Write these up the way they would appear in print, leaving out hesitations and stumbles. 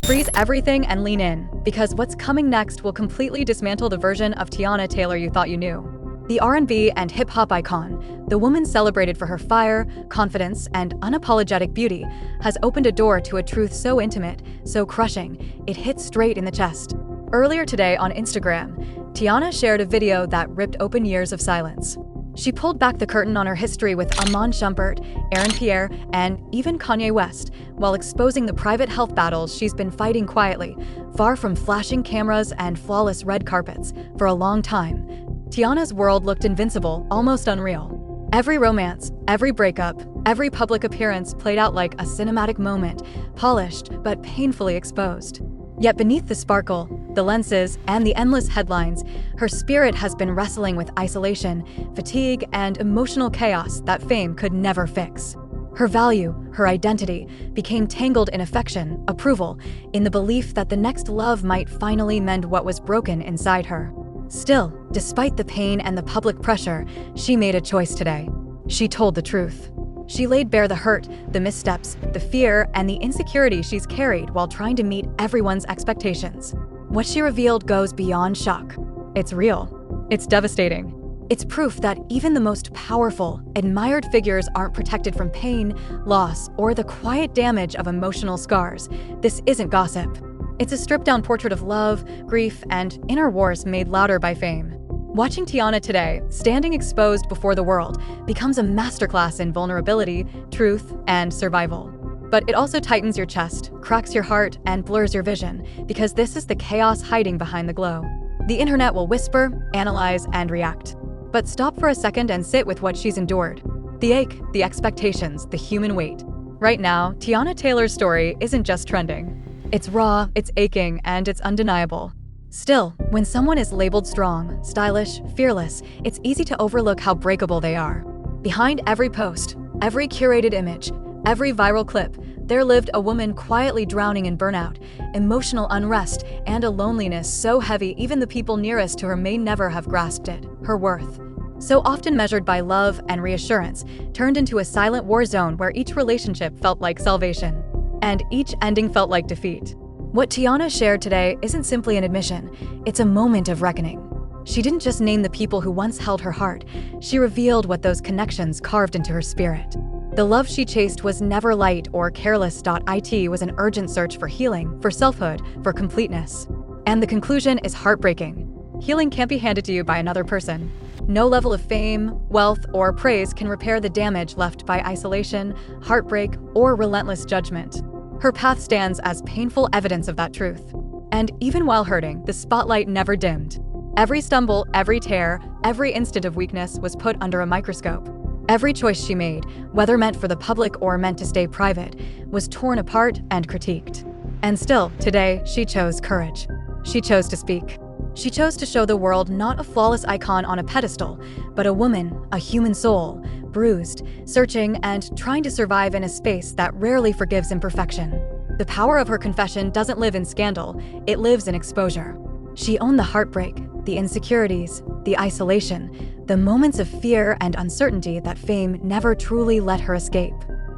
Freeze everything and lean in, because what's coming next will completely dismantle the version of Teyana Taylor you thought you knew. The R&B and hip-hop icon, the woman celebrated for her fire, confidence, and unapologetic beauty, has opened a door to a truth so intimate, so crushing, it hits straight in the chest. Earlier today on Instagram, Teyana shared a video that ripped open years of silence. She pulled back the curtain on her history with Iman Shumpert, Aaron Pierre, and even Kanye West, while exposing the private health battles she's been fighting quietly, far from flashing cameras and flawless red carpets, for a long time. Teyana's world looked invincible, almost unreal. Every romance, every breakup, every public appearance played out like a cinematic moment, polished but painfully exposed. Yet beneath the sparkle, the lenses, and the endless headlines, her spirit has been wrestling with isolation, fatigue, and emotional chaos that fame could never fix. Her value, her identity, became tangled in affection, approval, in the belief that the next love might finally mend what was broken inside her. Still, despite the pain and the public pressure, she made a choice today. She told the truth. She laid bare the hurt, the missteps, the fear, and the insecurity she's carried while trying to meet everyone's expectations. What she revealed goes beyond shock. It's real. It's devastating. It's proof that even the most powerful, admired figures aren't protected from pain, loss, or the quiet damage of emotional scars. This isn't gossip. It's a stripped-down portrait of love, grief, and inner wars made louder by fame. Watching Teyana today, standing exposed before the world, becomes a masterclass in vulnerability, truth, and survival. But it also tightens your chest, cracks your heart, and blurs your vision, because this is the chaos hiding behind the glow. The internet will whisper, analyze, and react. But stop for a second and sit with what she's endured. The ache, the expectations, the human weight. Right now, Teyana Taylor's story isn't just trending. It's raw, it's aching, and it's undeniable. Still, when someone is labeled strong, stylish, fearless, it's easy to overlook how breakable they are. Behind every post, every curated image, every viral clip, there lived a woman quietly drowning in burnout, emotional unrest, and a loneliness so heavy even the people nearest to her may never have grasped it, her worth. So often measured by love and reassurance, turned into a silent war zone where each relationship felt like salvation, and each ending felt like defeat. What Teyana shared today isn't simply an admission, it's a moment of reckoning. She didn't just name the people who once held her heart, she revealed what those connections carved into her spirit. The love she chased was never light or careless. It was an urgent search for healing, for selfhood, for completeness. And the conclusion is heartbreaking. Healing can't be handed to you by another person. No level of fame, wealth, or praise can repair the damage left by isolation, heartbreak, or relentless judgment. Her path stands as painful evidence of that truth. And even while hurting, the spotlight never dimmed. Every stumble, every tear, every instant of weakness was put under a microscope. Every choice she made, whether meant for the public or meant to stay private, was torn apart and critiqued. And still, today, she chose courage. She chose to speak. She chose to show the world not a flawless icon on a pedestal, but a woman, a human soul, bruised, searching, and trying to survive in a space that rarely forgives imperfection. The power of her confession doesn't live in scandal, it lives in exposure. She owned the heartbreak, the insecurities, the isolation, the moments of fear and uncertainty that fame never truly let her escape.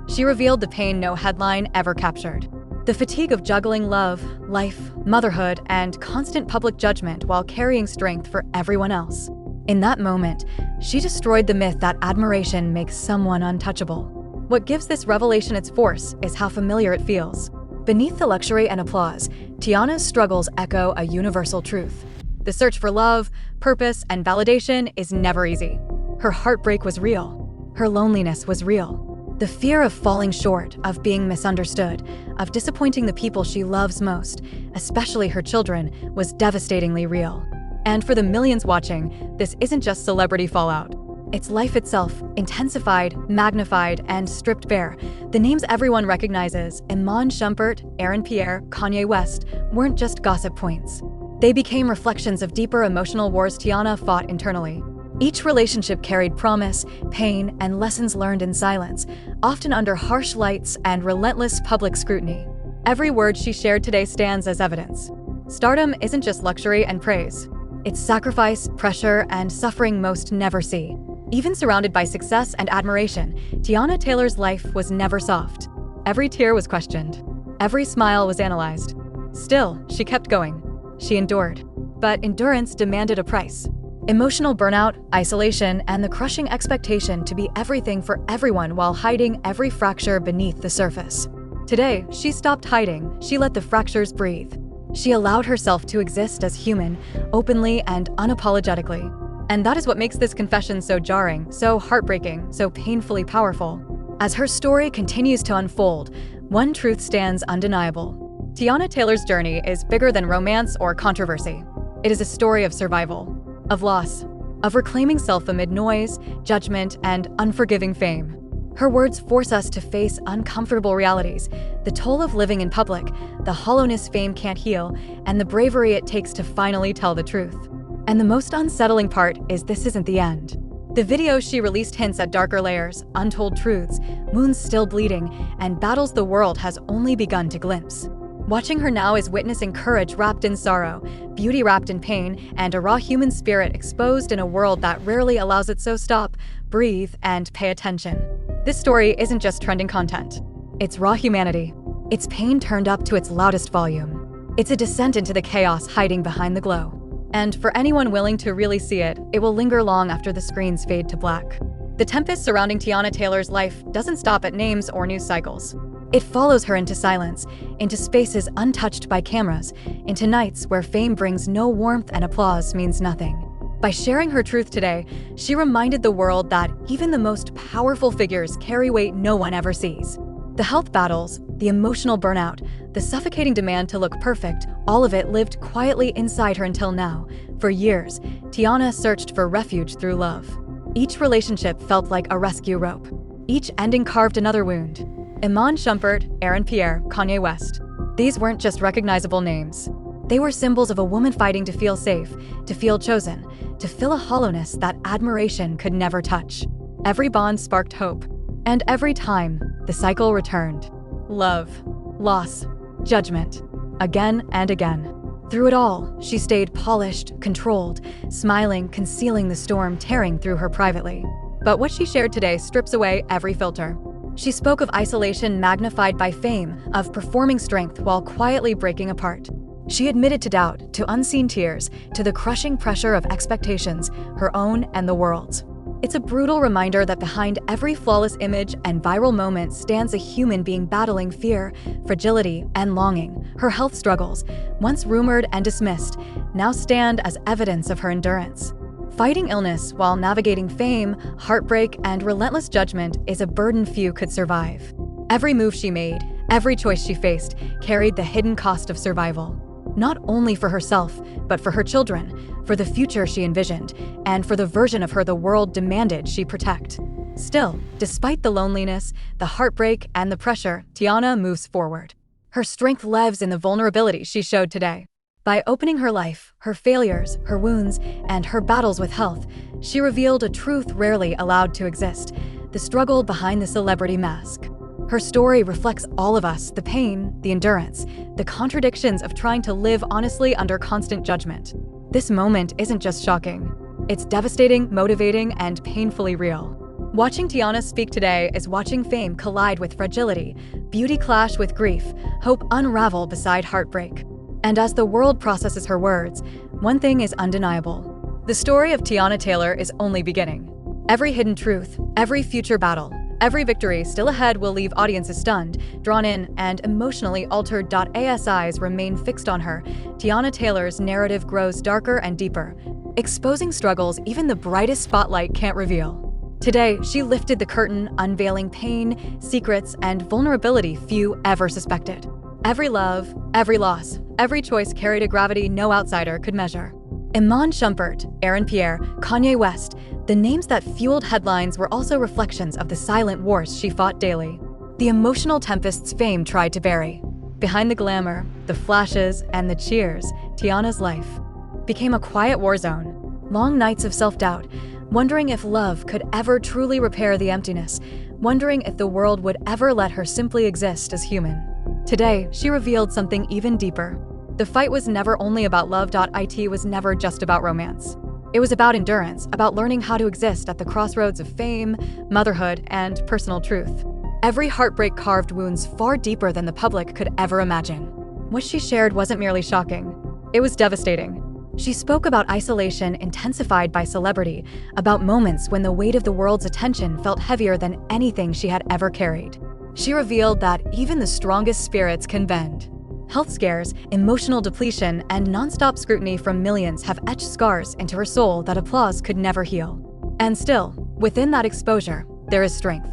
She revealed the pain no headline ever captured. The fatigue of juggling love, life, motherhood, and constant public judgment while carrying strength for everyone else. In that moment, she destroyed the myth that admiration makes someone untouchable. What gives this revelation its force is how familiar it feels. Beneath the luxury and applause, Teyana's struggles echo a universal truth. The search for love, purpose, and validation is never easy. Her heartbreak was real. Her loneliness was real. The fear of falling short, of being misunderstood, of disappointing the people she loves most, especially her children, was devastatingly real. And for the millions watching, this isn't just celebrity fallout. It's life itself, intensified, magnified, and stripped bare. The names everyone recognizes, Iman Shumpert, Aaron Pierre, Kanye West, weren't just gossip points. They became reflections of deeper emotional wars Teyana fought internally. Each relationship carried promise, pain, and lessons learned in silence, often under harsh lights and relentless public scrutiny. Every word she shared today stands as evidence. Stardom isn't just luxury and praise. It's sacrifice, pressure, and suffering most never see. Even surrounded by success and admiration, Teyana Taylor's life was never soft. Every tear was questioned. Every smile was analyzed. Still, she kept going. She endured. But endurance demanded a price. Emotional burnout, isolation, and the crushing expectation to be everything for everyone while hiding every fracture beneath the surface. Today, she stopped hiding. She let the fractures breathe. She allowed herself to exist as human, openly and unapologetically. And that is what makes this confession so jarring, so heartbreaking, so painfully powerful. As her story continues to unfold, one truth stands undeniable. Teyana Taylor's journey is bigger than romance or controversy. It is a story of survival, of loss, of reclaiming self amid noise, judgment, and unforgiving fame. Her words force us to face uncomfortable realities, the toll of living in public, the hollowness fame can't heal, and the bravery it takes to finally tell the truth. And the most unsettling part is this isn't the end. The video she released hints at darker layers, untold truths, wounds still bleeding, and battles the world has only begun to glimpse. Watching her now is witnessing courage wrapped in sorrow, beauty wrapped in pain, and a raw human spirit exposed in a world that rarely allows it. So stop, breathe, and pay attention. This story isn't just trending content. It's raw humanity. It's pain turned up to its loudest volume. It's a descent into the chaos hiding behind the glow. And for anyone willing to really see it, it will linger long after the screens fade to black. The tempest surrounding Teyana Taylor's life doesn't stop at names or news cycles. It follows her into silence, into spaces untouched by cameras, into nights where fame brings no warmth and applause means nothing. By sharing her truth today, she reminded the world that even the most powerful figures carry weight no one ever sees. The health battles, the emotional burnout, the suffocating demand to look perfect, all of it lived quietly inside her until now. For years, Teyana searched for refuge through love. Each relationship felt like a rescue rope. Each ending carved another wound. Iman Shumpert, Aaron Pierre, Kanye West. These weren't just recognizable names. They were symbols of a woman fighting to feel safe, to feel chosen, to fill a hollowness that admiration could never touch. Every bond sparked hope. And every time, the cycle returned. Love, loss, judgment. Again and again. Through it all, she stayed polished, controlled, smiling, concealing the storm tearing through her privately. But what she shared today strips away every filter. She spoke of isolation magnified by fame, of performing strength while quietly breaking apart. She admitted to doubt, to unseen tears, to the crushing pressure of expectations, her own and the world's. It's a brutal reminder that behind every flawless image and viral moment stands a human being battling fear, fragility, and longing. Her health struggles, once rumored and dismissed, now stand as evidence of her endurance. Fighting illness while navigating fame, heartbreak, and relentless judgment is a burden few could survive. Every move she made, every choice she faced, carried the hidden cost of survival. Not only for herself, but for her children, for the future she envisioned, and for the version of her the world demanded she protect. Still, despite the loneliness, the heartbreak, and the pressure, Teyana moves forward. Her strength lives in the vulnerability she showed today. By opening her life, her failures, her wounds, and her battles with health, she revealed a truth rarely allowed to exist, the struggle behind the celebrity mask. Her story reflects all of us, the pain, the endurance, the contradictions of trying to live honestly under constant judgment. This moment isn't just shocking. It's devastating, motivating, and painfully real. Watching Teyana speak today is watching fame collide with fragility, beauty clash with grief, hope unravel beside heartbreak. And as the world processes her words, one thing is undeniable. The story of Teyana Taylor is only beginning. Every hidden truth, every future battle, every victory still ahead will leave audiences stunned, drawn in, and emotionally altered. As eyes remain fixed on her, Teyana Taylor's narrative grows darker and deeper, exposing struggles even the brightest spotlight can't reveal. Today, she lifted the curtain, unveiling pain, secrets, and vulnerability few ever suspected. Every love, every loss, every choice carried a gravity no outsider could measure. Iman Shumpert, Aaron Pierre, Kanye West, the names that fueled headlines were also reflections of the silent wars she fought daily. The emotional tempests fame tried to bury. Behind the glamour, the flashes, and the cheers, Teyana's life became a quiet war zone. Long nights of self-doubt, wondering if love could ever truly repair the emptiness, wondering if the world would ever let her simply exist as human. Today, she revealed something even deeper. The fight was never only about love. It was never just about romance. It was about endurance, about learning how to exist at the crossroads of fame, motherhood, and personal truth. Every heartbreak carved wounds far deeper than the public could ever imagine. What she shared wasn't merely shocking. It was devastating. She spoke about isolation intensified by celebrity, about moments when the weight of the world's attention felt heavier than anything she had ever carried. She revealed that even the strongest spirits can bend. Health scares, emotional depletion, and nonstop scrutiny from millions have etched scars into her soul that applause could never heal. And still, within that exposure, there is strength.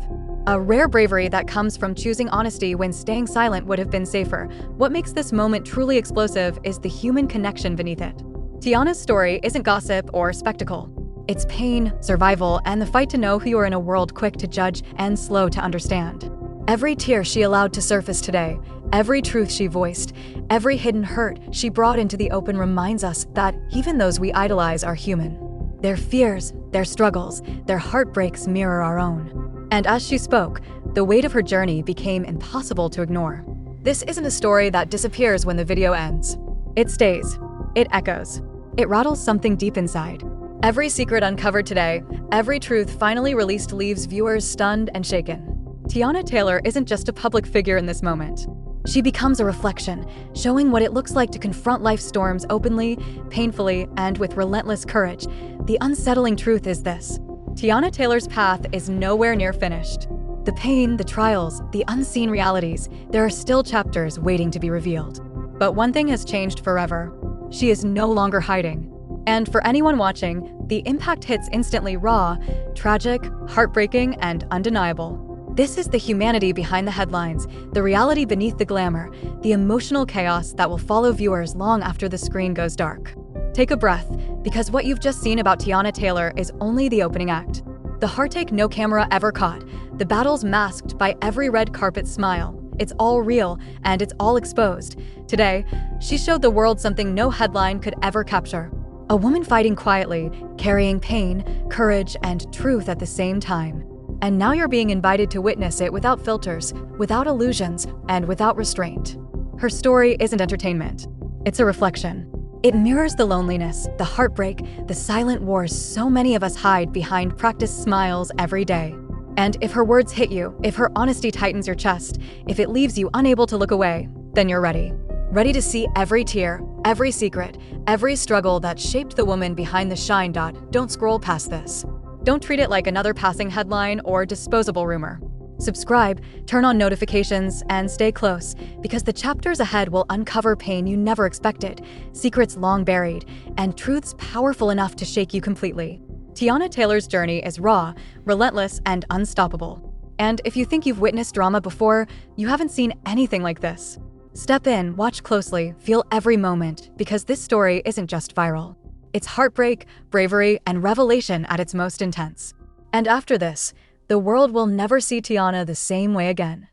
A rare bravery that comes from choosing honesty when staying silent would have been safer. What makes this moment truly explosive is the human connection beneath it. Teyana's story isn't gossip or spectacle. It's pain, survival, and the fight to know who you are in a world quick to judge and slow to understand. Every tear she allowed to surface today, every truth she voiced, every hidden hurt she brought into the open reminds us that even those we idolize are human. Their fears, their struggles, their heartbreaks mirror our own. And as she spoke, the weight of her journey became impossible to ignore. This isn't a story that disappears when the video ends. It stays. It echoes. It rattles something deep inside. Every secret uncovered today, every truth finally released leaves viewers stunned and shaken. Teyana Taylor isn't just a public figure in this moment. She becomes a reflection, showing what it looks like to confront life's storms openly, painfully, and with relentless courage. The unsettling truth is this: Teyana Taylor's path is nowhere near finished. The pain, the trials, the unseen realities, there are still chapters waiting to be revealed. But one thing has changed forever. She is no longer hiding. And for anyone watching, the impact hits instantly raw, tragic, heartbreaking, and undeniable. This is the humanity behind the headlines, the reality beneath the glamour, the emotional chaos that will follow viewers long after the screen goes dark. Take a breath, because what you've just seen about Teyana Taylor is only the opening act. The heartache no camera ever caught, the battles masked by every red carpet smile. It's all real, and it's all exposed. Today, she showed the world something no headline could ever capture. A woman fighting quietly, carrying pain, courage, and truth at the same time. And now you're being invited to witness it without filters, without illusions, and without restraint. Her story isn't entertainment. It's a reflection. It mirrors the loneliness, the heartbreak, the silent wars so many of us hide behind practiced smiles every day. And if her words hit you, if her honesty tightens your chest, if it leaves you unable to look away, then you're ready. Ready to see every tear, every secret, every struggle that shaped the woman behind the shine. Don't scroll past this. Don't treat it like another passing headline or disposable rumor. Subscribe, turn on notifications, and stay close, because the chapters ahead will uncover pain you never expected, secrets long buried, and truths powerful enough to shake you completely. Teyana Taylor's journey is raw, relentless, and unstoppable. And if you think you've witnessed drama before, you haven't seen anything like this. Step in, watch closely, feel every moment, because this story isn't just viral. It's heartbreak, bravery, and revelation at its most intense. And after this, the world will never see Teyana the same way again.